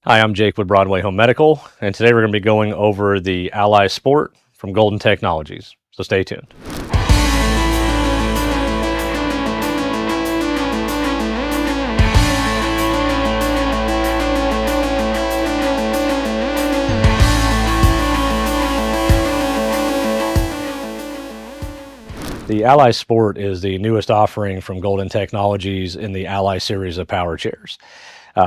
Hi, I'm Jake with Broadway Home Medical, and today we're going to be going over the Ally Sport from Golden Technologies. So stay tuned. The Ally Sport is the newest offering from Golden Technologies in the Ally series of power chairs.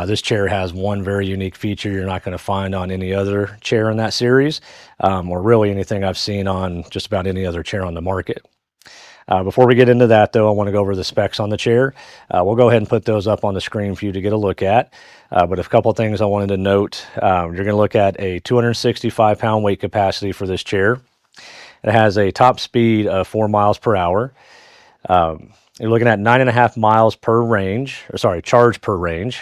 This chair has one very unique feature you're not going to find on any other chair in that series, or really anything I've seen on just about any other chair on the market. Before we get into that, though, I want to go over the specs on the chair. We'll go ahead and put those up on the screen for you to get a look at. But a couple things I wanted to note. You're going to look at a 265-pound weight capacity for this chair. It has a top speed of 4 miles per hour. You're looking at 9.5 miles per range, charge per range.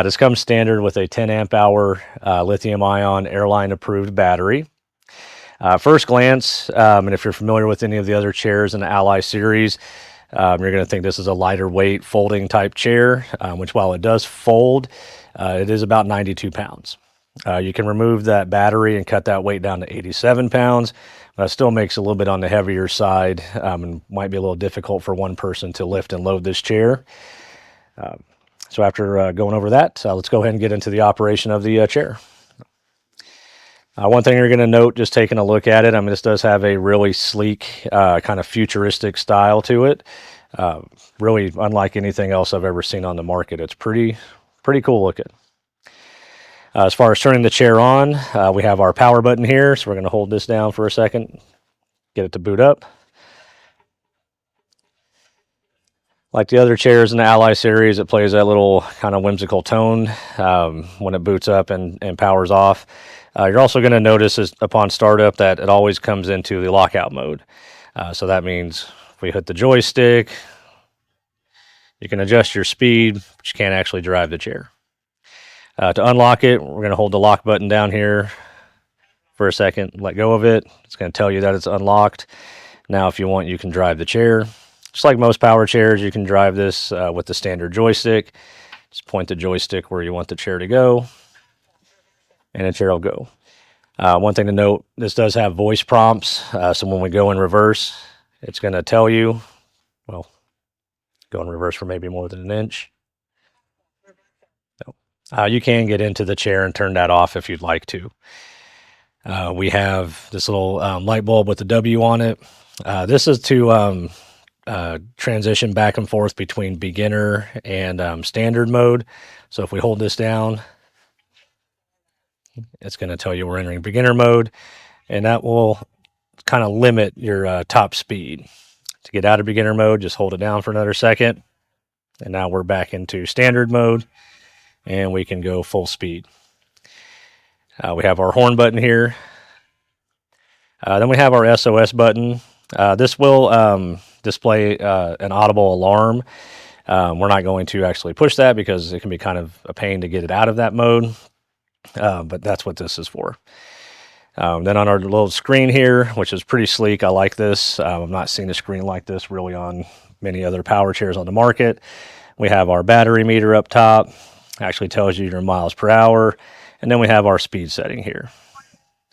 This comes standard with a 10 amp hour lithium-ion Airline-approved battery. First glance, and if you're familiar with any of the other chairs in the Ally series, you're going to think this is a lighter weight folding type chair, which while it does fold, it is about 92 pounds. You can remove that battery and cut that weight down to 87 pounds. It still makes a little bit on the heavier side, and might be a little difficult for one person to lift and load this chair. So after going over that, let's go ahead and get into the operation of the chair. One thing you're going to note, just taking a look at it, this does have a really sleek, kind of futuristic style to it. Really unlike anything else I've ever seen on the market. It's pretty cool looking. As far as turning the chair on, we have our power button here, so we're going to hold this down for a second, get it to boot up. Like the other chairs in the Ally series, it plays that little kind of whimsical tone when it boots up and powers off. You're also going to notice upon startup that it always comes into the lockout mode. So that means if we hit the joystick, you can adjust your speed, but you can't actually drive the chair. To unlock it, we're going to hold the lock button down here for a second, let go of it. It's going to tell you that it's unlocked. Now, if you want, you can drive the chair. Just like most power chairs, you can drive this with the standard joystick. Just point the joystick where you want the chair to go, and the chair will go. One thing to note, this does have voice prompts. So when we go in reverse, it's going to tell you, well, go in reverse for maybe more than an inch. You can get into the chair and turn that off if you'd like to. We have this little light bulb with the W on it. This is to transition back and forth between beginner and standard mode. So if we hold this down, it's going to tell you we're entering beginner mode, and that will kind of limit your top speed. To get out of beginner mode, just hold it down for another second, and now we're back into standard mode, and we can go full speed. We have our horn button here. Then we have our SOS button. This will display an audible alarm. We're not going to actually push that because it can be kind of a pain to get it out of that mode, but that's what this is for. Then on our little screen here, which is pretty sleek, I like this. I've not seen a screen like this really on many other power chairs on the market. We have our battery meter up top. Actually tells you your miles per hour, and then we have our speed setting here.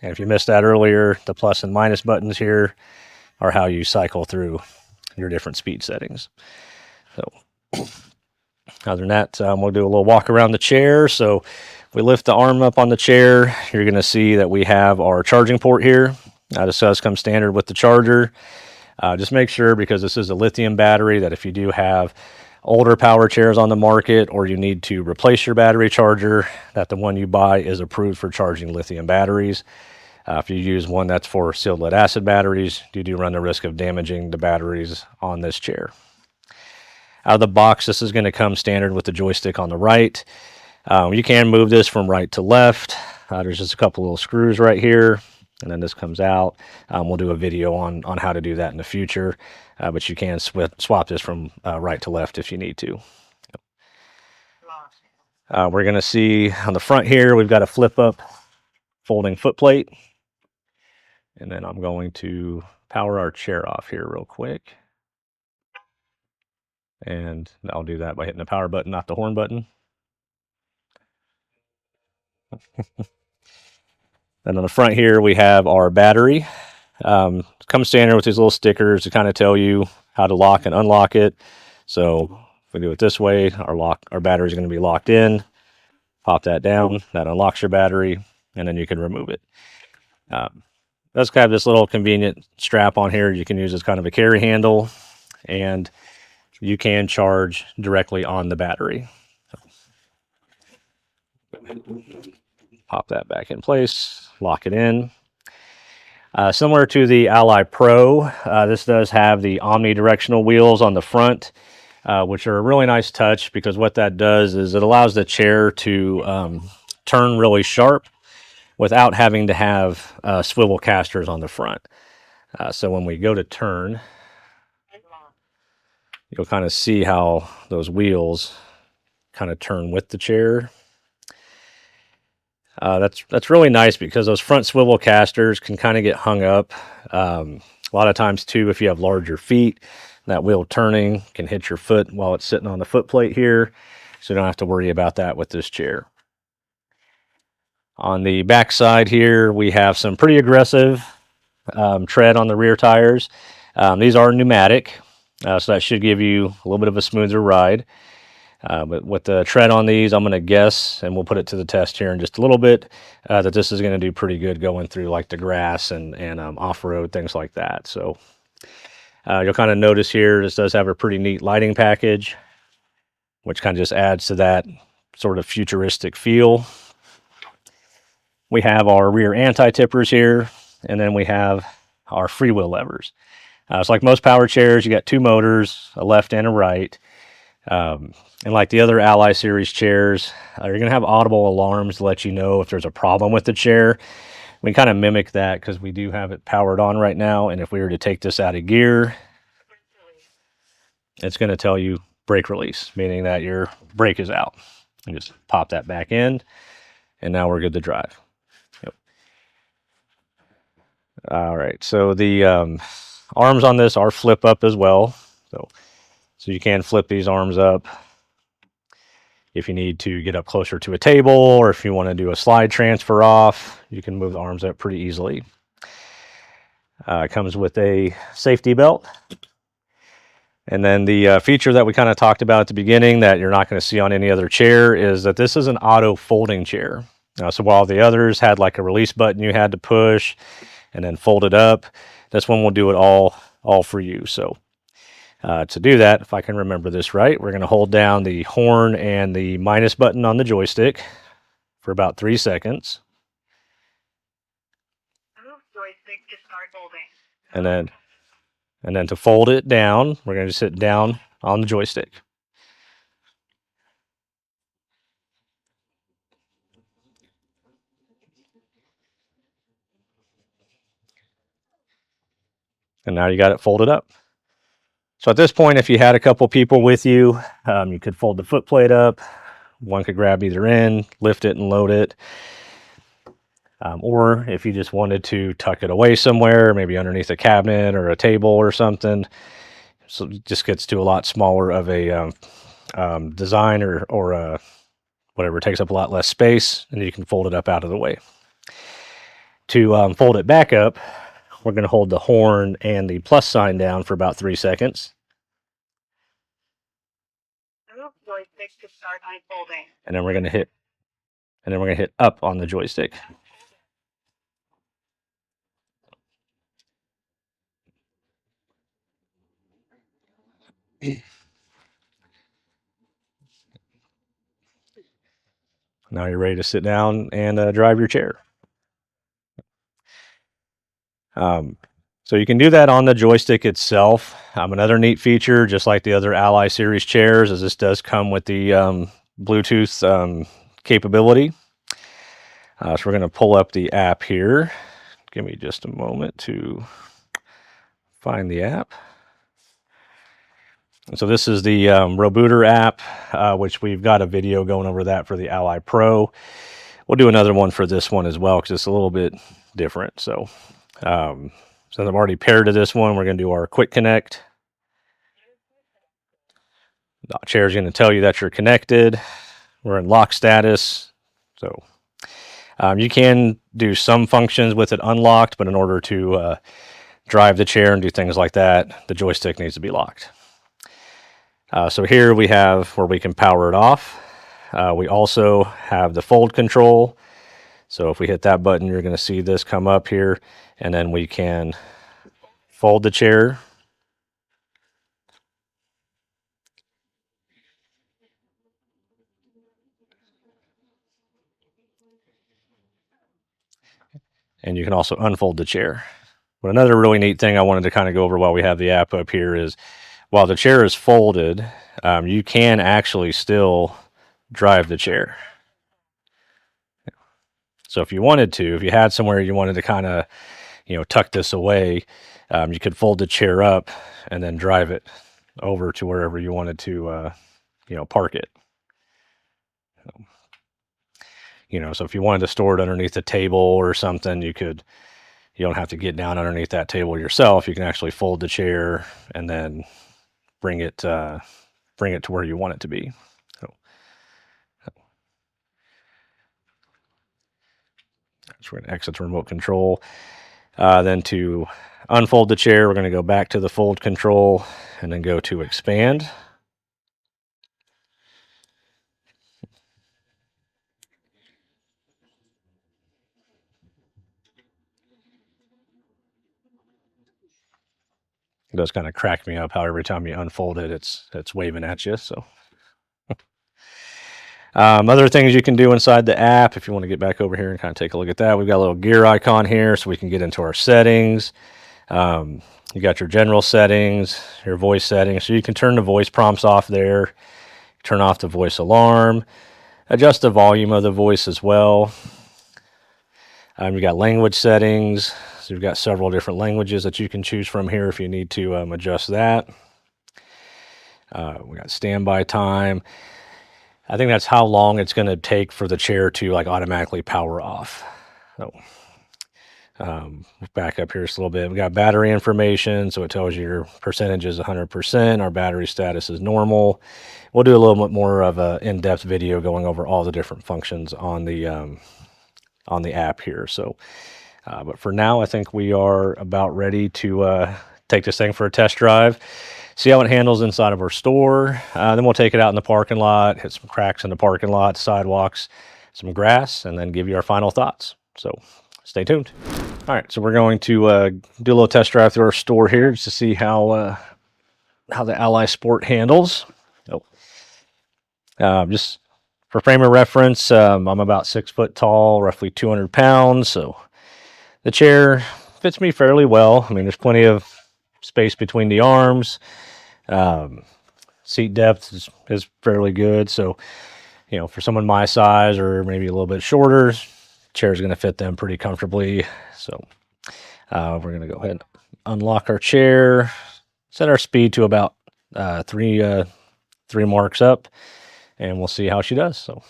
And if you missed that earlier, the plus and minus buttons here are how you cycle through your different speed settings. So other than that, we'll do a little walk around the chair. So if we lift the arm up on the chair, you're going to see that we have our charging port here. This does come standard with the charger. Just make sure, because this is a lithium battery, that if you do have older power chairs on the market, or you need to replace your battery charger, that the one you buy is approved for charging lithium batteries. If you use one that's for sealed lead acid batteries, you do run the risk of damaging the batteries on this chair. Out of the box, this is going to come standard with the joystick on the right. You can move this from right to left. There's just a couple little screws right here, and then this comes out. We'll do a video on how to do that in the future, but you can swap this from right to left if you need to. We're going to see on the front here, we've got a flip up folding foot plate. And then I'm going to power our chair off here real quick. And I'll do that by hitting the power button, not the horn button. And on the front here, we have our battery. Comes standard with these little stickers to kind of tell you how to lock and unlock it. So if we do it this way, our battery is going to be locked in. Pop that down, that unlocks your battery, and then you can remove it. Does kind of this little convenient strap on here you can use as kind of a carry handle, and you can charge directly on the battery. Pop that back in place, lock it in. Similar to the Ally Pro, this does have the omnidirectional wheels on the front, which are a really nice touch because what that does is it allows the chair to turn really sharp without having to have swivel casters on the front. So when we go to turn, you'll kind of see how those wheels kind of turn with the chair. That's really nice because those front swivel casters can kind of get hung up. A lot of times too, if you have larger feet, that wheel turning can hit your foot while it's sitting on the foot plate here. So you don't have to worry about that with this chair. On the back side here, we have some pretty aggressive tread on the rear tires. These are pneumatic, so that should give you a little bit of a smoother ride. But with the tread on these, I'm going to guess, and we'll put it to the test here in just a little bit, that this is going to do pretty good going through like the grass and off-road, things like that. So you'll kind of notice here, this does have a pretty neat lighting package, which kind of just adds to that sort of futuristic feel. We have our rear anti-tippers here, and then we have our freewheel levers. It's like most power chairs, you got two motors, a left and a right. And like the other Ally series chairs, you're going to have audible alarms to let you know if there's a problem with the chair. We kind of mimic that because we do have it powered on right now. And if we were to take this out of gear, it's going to tell you brake release, meaning that your brake is out. And just pop that back in, and now we're good to drive. Yep. All right, so the arms on this are flip up as well. So you can flip these arms up if you need to get up closer to a table, or if you want to do a slide transfer off, you can move the arms up pretty easily. It comes with a safety belt. And then the feature that we kind of talked about at the beginning that you're not going to see on any other chair is that this is an auto folding chair. So while the others had like a release button you had to push and then fold it up, this one will do it all for you. So to do that, if I can remember this right, we're going to hold down the horn and the minus button on the joystick for about 3 seconds. Joystick to start folding. And then to fold it down, we're going to sit down on the joystick. And now you got it folded up. So at this point, if you had a couple people with you, you could fold the foot plate up. One could grab either end, lift it and load it. Or if you just wanted to tuck it away somewhere, maybe underneath a cabinet or a table or something, so it just gets to a lot smaller of a design or whatever. It takes up a lot less space, and you can fold it up out of the way. To fold it back up, we're going to hold the horn and the plus sign down for about 3 seconds. Joystick to start unfolding. And then we're going to hit up on the joystick. Now you're ready to sit down and drive your chair. So you can do that on the joystick itself. Another neat feature, just like the other Ally series chairs, is this does come with the Bluetooth capability. So we're going to pull up the app here. Give me just a moment to find the app. And so this is the Robooter app, which we've got a video going over that for the Ally Pro. We'll do another one for this one as well because it's a little bit different. So since I'm already paired to this one, we're going to do our quick connect. The chair is going to tell you that you're connected. We're in lock status. So You can do some functions with it unlocked, but in order to drive the chair and do things like that, the joystick needs to be locked. So here we have where we can power it off. We also have the fold control. So if we hit that button, you're going to see this come up here, and then we can fold the chair. And you can also unfold the chair. But another really neat thing I wanted to kind of go over while we have the app up here is while the chair is folded, you can actually still drive the chair. So if you wanted to, if you had somewhere you wanted to kind of, tuck this away, you could fold the chair up and then drive it over to wherever you wanted to, park it. So if you wanted to store it underneath a table or something, you don't have to get down underneath that table yourself. You can actually fold the chair and then bring it to where you want it to be. So we're going to exit the remote control. Then to unfold the chair, we're going to go back to the fold control and then go to expand. It does kind of crack me up how every time you unfold it, it's waving at you. So other things you can do inside the app, if you want to get back over here and kind of take a look at that, we've got a little gear icon here so we can get into our settings. You got your general settings, your voice settings, so you can turn the voice prompts off there, turn off the voice alarm, adjust the volume of the voice as well. You got language settings, so you've got several different languages that you can choose from here if you need to adjust that. We got standby time. I think that's how long it's going to take for the chair to automatically power off. So back up here just a little bit. We got battery information, so it tells you your percentage is 100%. Our battery status is normal. We'll do a little bit more of an in-depth video going over all the different functions on the app here. So, but for now, I think we are about ready to take this thing for a test drive, see how it handles inside of our store. Then we'll take it out in the parking lot, hit some cracks in the parking lot, sidewalks, some grass, and then give you our final thoughts. So stay tuned. All right, so we're going to do a little test drive through our store here just to see how the Ally Sport handles. Just for frame of reference, I'm about 6 foot tall, roughly 200 pounds. So the chair fits me fairly well. I mean, there's plenty of space between the arms. Seat depth is fairly good. So, for someone my size or maybe a little bit shorter, chair is going to fit them pretty comfortably. So we're going to go ahead and unlock our chair, set our speed to about three marks up, and we'll see how she does. So.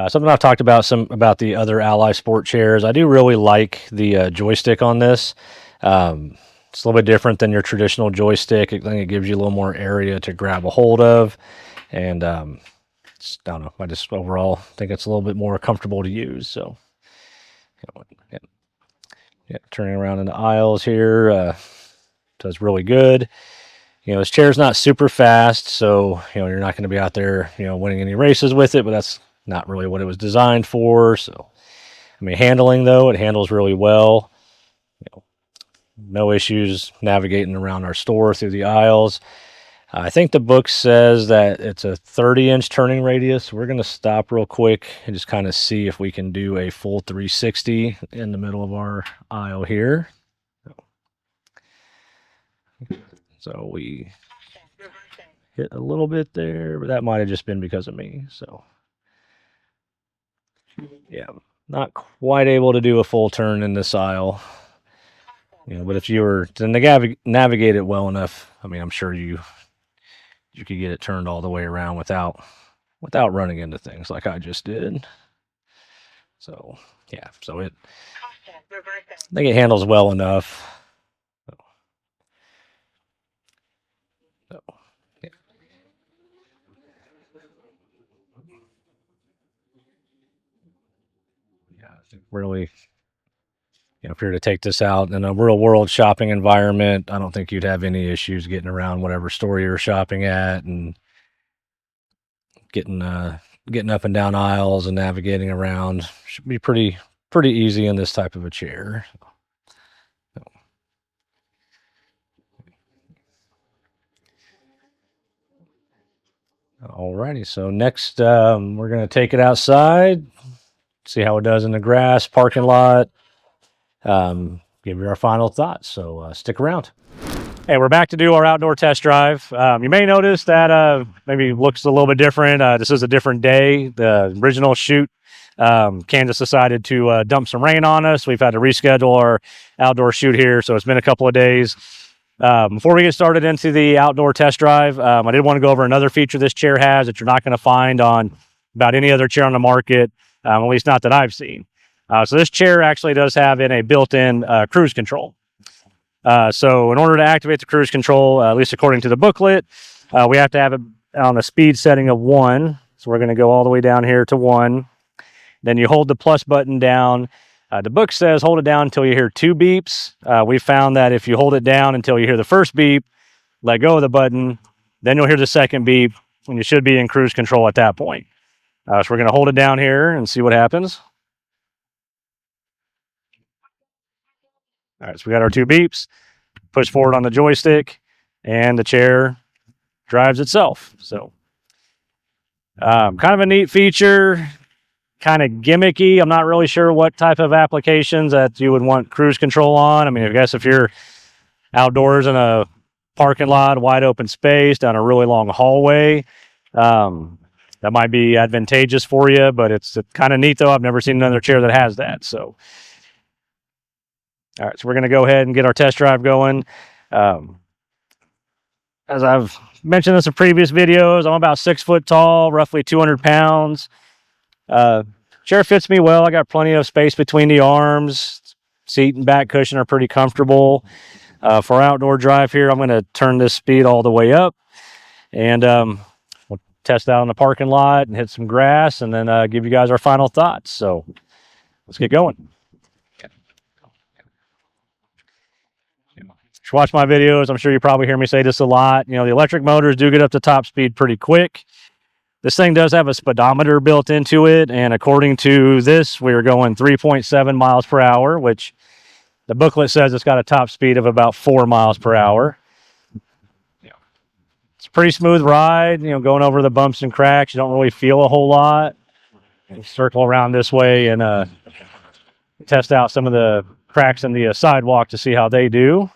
Something I've talked about about the other Ally Sport chairs. I do really like the joystick on this. It's a little bit different than your traditional joystick. I think it gives you a little more area to grab a hold of, and I don't know. I just overall think it's a little bit more comfortable to use. So, turning around in the aisles here does really good. This chair's not super fast, so you're not going to be out there winning any races with it, but that's not really what it was designed for. So, I mean, handling though, it handles really well. No issues navigating around our store through the aisles. I think the book says that it's a 30-inch turning radius. We're going to stop real quick and just kind of see if we can do a full 360 in the middle of our aisle here. So we hit a little bit there, but that might have just been because of me. So yeah, not quite able to do a full turn in this aisle. But if you were to navigate it well enough, I mean, I'm sure you could get it turned all the way around without running into things like I just did. So yeah, so I think it handles well enough. So, yeah. Really, if you were to take this out in a real world shopping environment, I don't think you'd have any issues getting around whatever store you're shopping at and getting up and down aisles and navigating around. Should be pretty easy in this type of a chair. Alrighty, so next we're going to take it outside, see how it does in the grass parking lot, give you our final thoughts. So stick around. Hey, we're back to do our outdoor test drive. You may notice that maybe looks a little bit different. This is a different day. The original shoot, Kansas decided to dump some rain on us. We've had to reschedule our outdoor shoot here, so it's been a couple of days. Before we get started into the outdoor test drive, I did want to go over another feature this chair has that you're not going to find on about any other chair on the market, at least not that I've seen. So this chair actually does have in a built-in cruise control. So in order to activate the cruise control, at least according to the booklet, we have to have it on a speed setting of 1. So we're going to go all the way down here to 1. Then you hold the plus button down. The book says hold it down until you hear 2 beeps. We found that if you hold it down until you hear the first beep, let go of the button, then you'll hear the second beep, and you should be in cruise control at that point. So we're going to hold it down here and see what happens. All right, so we got our 2 beeps. Push forward on the joystick, and the chair drives itself. So kind of a neat feature. Kind of gimmicky. I'm not really sure what type of applications that you would want cruise control on. I mean, I guess if you're outdoors in a parking lot, wide open space, down a really long hallway, that might be advantageous for you, but it's kind of neat though. I've never seen another chair that has that. So, all right, so we're going to go ahead and get our test drive going. As I've mentioned this in previous videos, I'm about 6 foot tall, roughly 200 pounds. Chair fits me well. I got plenty of space between the arms. Seat and back cushion are pretty comfortable. For outdoor drive here, I'm going to turn this speed all the way up, and we'll test out in the parking lot and hit some grass, and then give you guys our final thoughts. So let's get going. If you watch my videos, I'm sure you probably hear me say this a lot. The electric motors do get up to top speed pretty quick. This thing does have a speedometer built into it, and according to this, we are going 3.7 miles per hour, which the booklet says it's got a top speed of about 4 miles per hour. It's a pretty smooth ride, going over the bumps and cracks. You don't really feel a whole lot. You circle around this way and test out some of the cracks in the sidewalk to see how they do.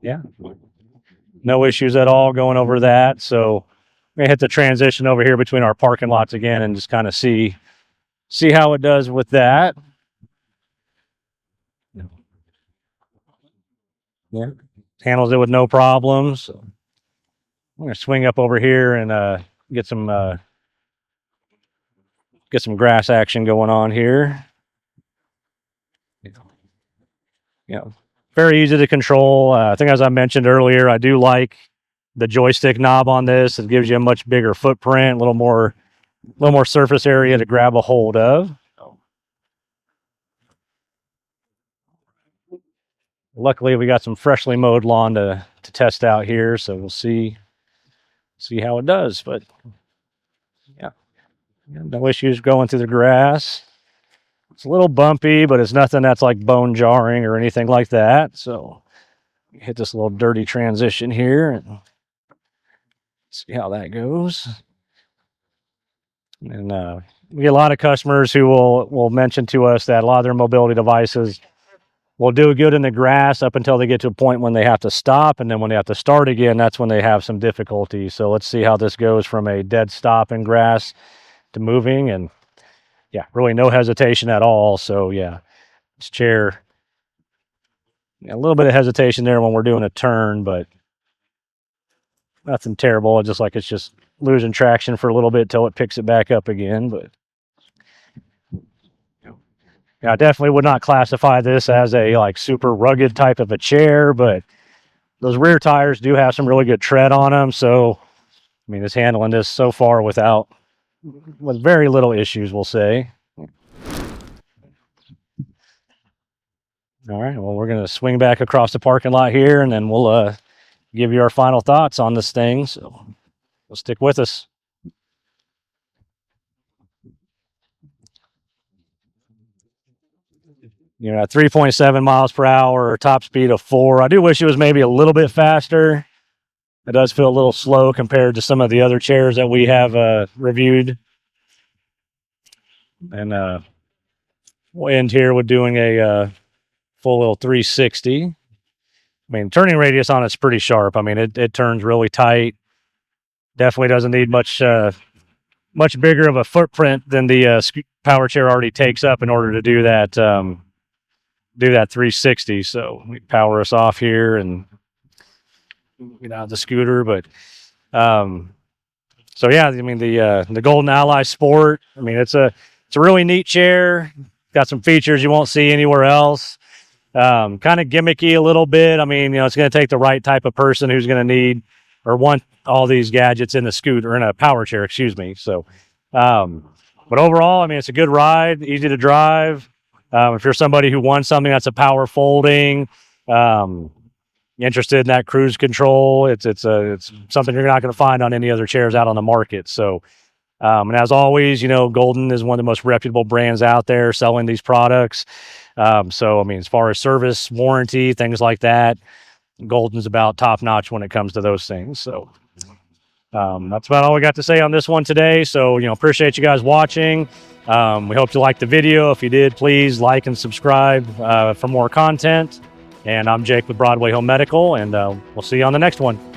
Yeah. No issues at all going over that. So I'm going to hit the transition over here between our parking lots again and just kind of see how it does with that. Yeah, handles it with no problems. So I'm going to swing up over here and get some grass action going on here. Very easy to control. I think as I mentioned earlier, I do like the joystick knob on this. It gives you a much bigger footprint, a little more surface area to grab a hold of. Luckily, we got some freshly mowed lawn to test out here, so we'll see how it does. But yeah, no issues going through the grass. It's a little bumpy, but it's nothing that's like bone jarring or anything like that. So hit this little dirty transition here and see how that goes. And we get a lot of customers who will mention to us that a lot of their mobility devices will do good in the grass up until they get to a point when they have to stop. And then when they have to start again, that's when they have some difficulty. So let's see how this goes from a dead stop in grass to moving. And yeah, really no hesitation at all. So yeah, this chair, a little bit of hesitation there when we're doing a turn, but nothing terrible. It's just losing traction for a little bit till it picks it back up again. But yeah, I definitely would not classify this as a super rugged type of a chair, but those rear tires do have some really good tread on them. So I mean, it's handling this so far without with very little issues, we'll say. All right, well, we're going to swing back across the parking lot here, and then we'll give you our final thoughts on this thing. So stick with us. At 3.7 miles per hour, top speed of 4. I do wish it was maybe a little bit faster. It does feel a little slow compared to some of the other chairs that we have reviewed. And we'll end here with doing a full little 360. I mean, turning radius on it's pretty sharp. I mean, it turns really tight. Definitely doesn't need much bigger of a footprint than the power chair already takes up in order to do that 360. So we power us off here and get out the scooter. But so yeah, I mean the Golden Ally Sport. I mean it's a really neat chair. Got some features you won't see anywhere else. Kind of gimmicky a little bit. I mean, it's going to take the right type of person who's going to need or want all these gadgets in the scooter, in a power chair, excuse me. So, but overall, I mean, it's a good ride, easy to drive. If you're somebody who wants something that's a power folding, interested in that cruise control, it's something you're not going to find on any other chairs out on the market. So, and as always, Golden is one of the most reputable brands out there selling these products. So, I mean, as far as service, warranty, things like that, Golden's about top notch when it comes to those things. So, that's about all we got to say on this one today. So, appreciate you guys watching. We hope you liked the video. If you did, please like and subscribe for more content. And I'm Jake with Broadway Home Medical, and we'll see you on the next one.